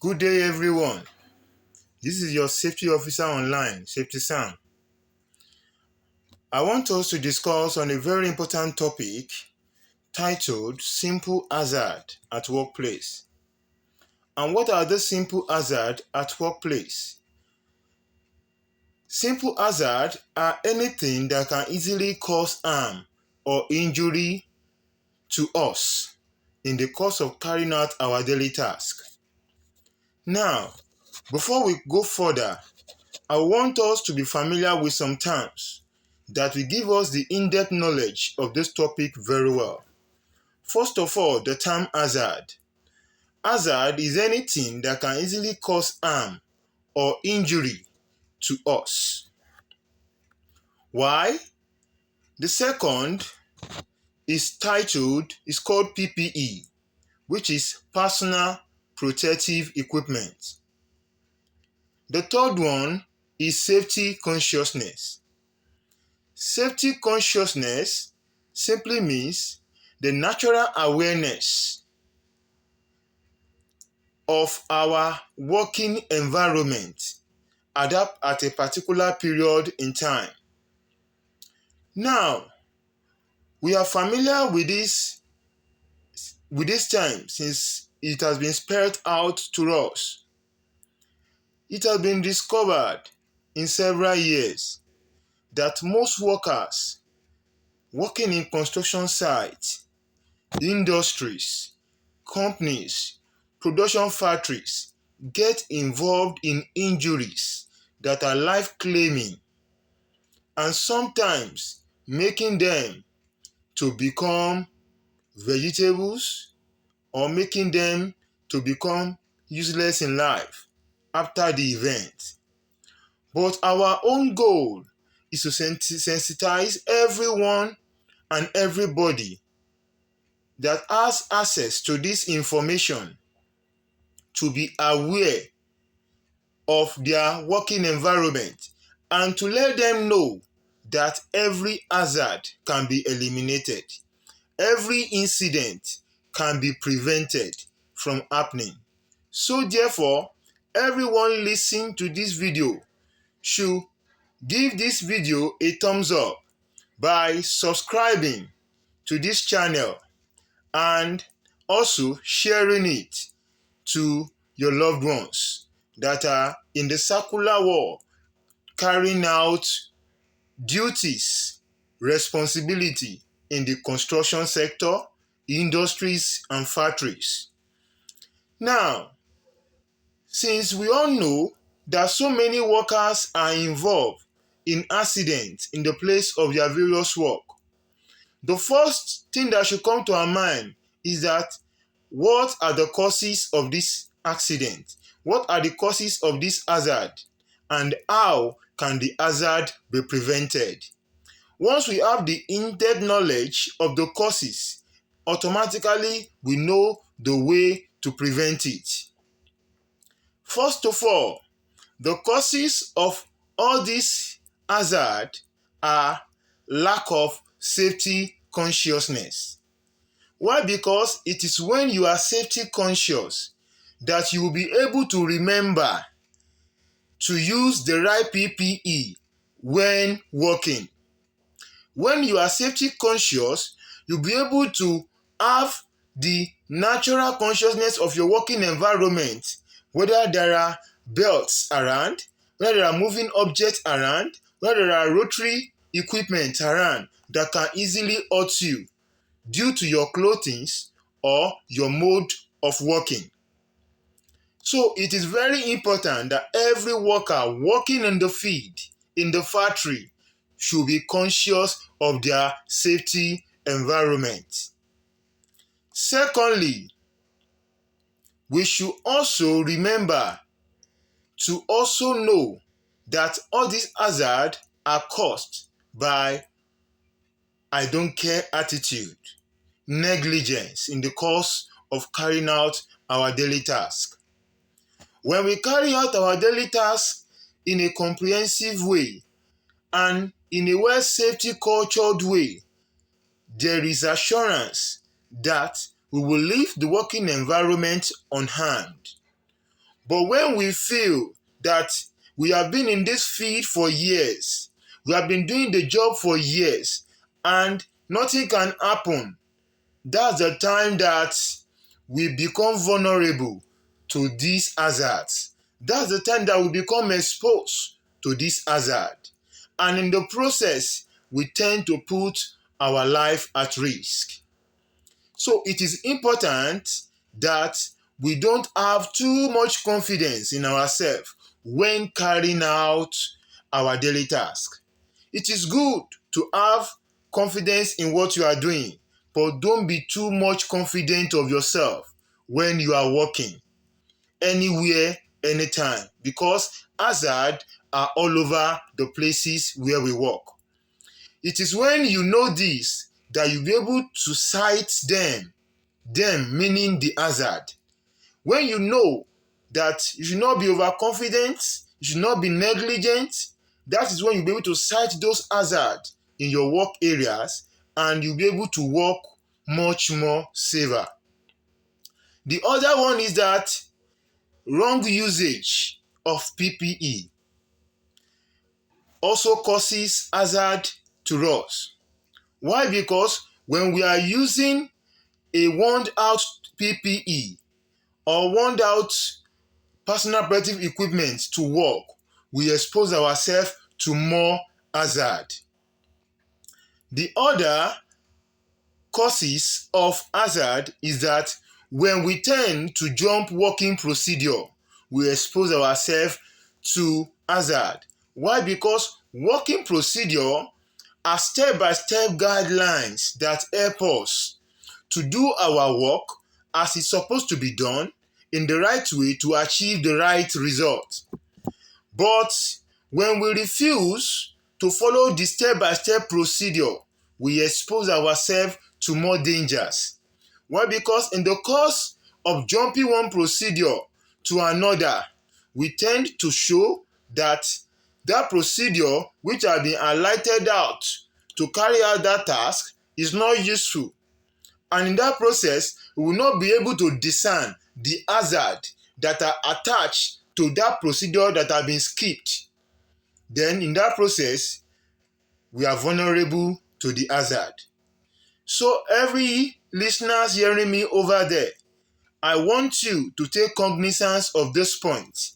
Good day, everyone. This is your safety officer online, Safety Sam. I want us to discuss on a very important topic titled Simple Hazard at Workplace. And what are the simple hazards at workplace? Simple hazards are anything that can easily cause harm or injury to us in the course of carrying out our daily task. Now, before we go further, I want us to be familiar with some terms that will give us the in-depth knowledge of this topic very well. First of all, the term hazard. Hazard is anything that can easily cause harm or injury to us. Why? The second is called PPE, which is personal protective equipment. The third one is safety consciousness. Safety consciousness simply means the natural awareness of our working environment at a particular period in time. Now, we are familiar with this term since it has been spelled out to us. It has been discovered in several years that most workers working in construction sites, industries, companies, production factories get involved in injuries that are life-claiming and sometimes making them to become vegetables or making them to become useless in life after the event. But our own goal is to sensitize everyone and everybody that has access to this information to be aware of their working environment and to let them know that every hazard can be eliminated. Every incident can be prevented from happening. So therefore, everyone listening to this video should give this video a thumbs up by subscribing to this channel and also sharing it to your loved ones that are in the circular world carrying out duties, responsibility in the construction sector, industries, and factories. Now, since we all know that so many workers are involved in accidents in the place of their various work, the first thing that should come to our mind is that what are the causes of this accident? What are the causes of this hazard? And how can the hazard be prevented? Once we have the in-depth knowledge of the causes, automatically we know the way to prevent it. First of all, the causes of all this hazard are lack of safety consciousness. Why? Because it is when you are safety conscious that you will be able to remember to use the right PPE when working. When you are safety conscious, you'll be able to have the natural consciousness of your working environment, whether there are belts around, whether there are moving objects around, whether there are rotary equipment around that can easily hurt you due to your clothing or your mode of working. So it is very important that every worker working in the field, in the factory, should be conscious of their safety environment. Secondly, we should also remember to also know that all these hazards are caused by I don't care attitude, negligence in the course of carrying out our daily task. When we carry out our daily task in a comprehensive way and in a well safety cultured way, there is assurance that we will leave the working environment unharmed. But when we feel that we have been in this field for years, we have been doing the job for years, and nothing can happen, that's the time that we become vulnerable to these hazards. That's the time that we become exposed to this hazard. And in the process, we tend to put our life at risk. So it is important that we don't have too much confidence in ourselves when carrying out our daily task. It is good to have confidence in what you are doing, but don't be too much confident of yourself when you are working anywhere, anytime, because hazards are all over the places where we work. It is when you know this that you'll be able to cite them meaning the hazard. When you know that you should not be overconfident, you should not be negligent, that is when you'll be able to cite those hazards in your work areas, and you'll be able to work much more safer. The other one is that wrong usage of PPE also causes hazard to us. Why? Because when we are using a worn out PPE or worn out personal protective equipment to work, we expose ourselves to more hazard. The other causes of hazard is that when we tend to jump working procedure, we expose ourselves to hazard. Why? Because working procedure are step-by-step guidelines that help us to do our work as it's supposed to be done in the right way to achieve the right result. But when we refuse to follow the step-by-step procedure, we expose ourselves to more dangers. Why? Because in the course of jumping one procedure to another, we tend to show that that procedure which has been highlighted out to carry out that task is not useful. And in that process, we will not be able to discern the hazard that are attached to that procedure that have been skipped. Then in that process, we are vulnerable to the hazard. So every listener hearing me over there, I want you to take cognizance of this point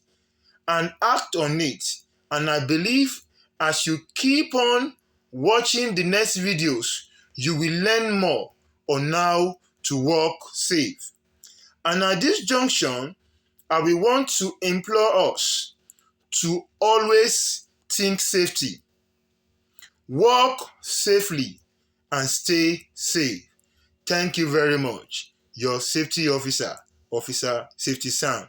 and act on it. And I believe as you keep on watching the next videos, you will learn more on how to work safe. And at this junction, I will want to implore us to always think safety, work safely, and stay safe. Thank you very much. Your safety officer, Officer Safety Sam.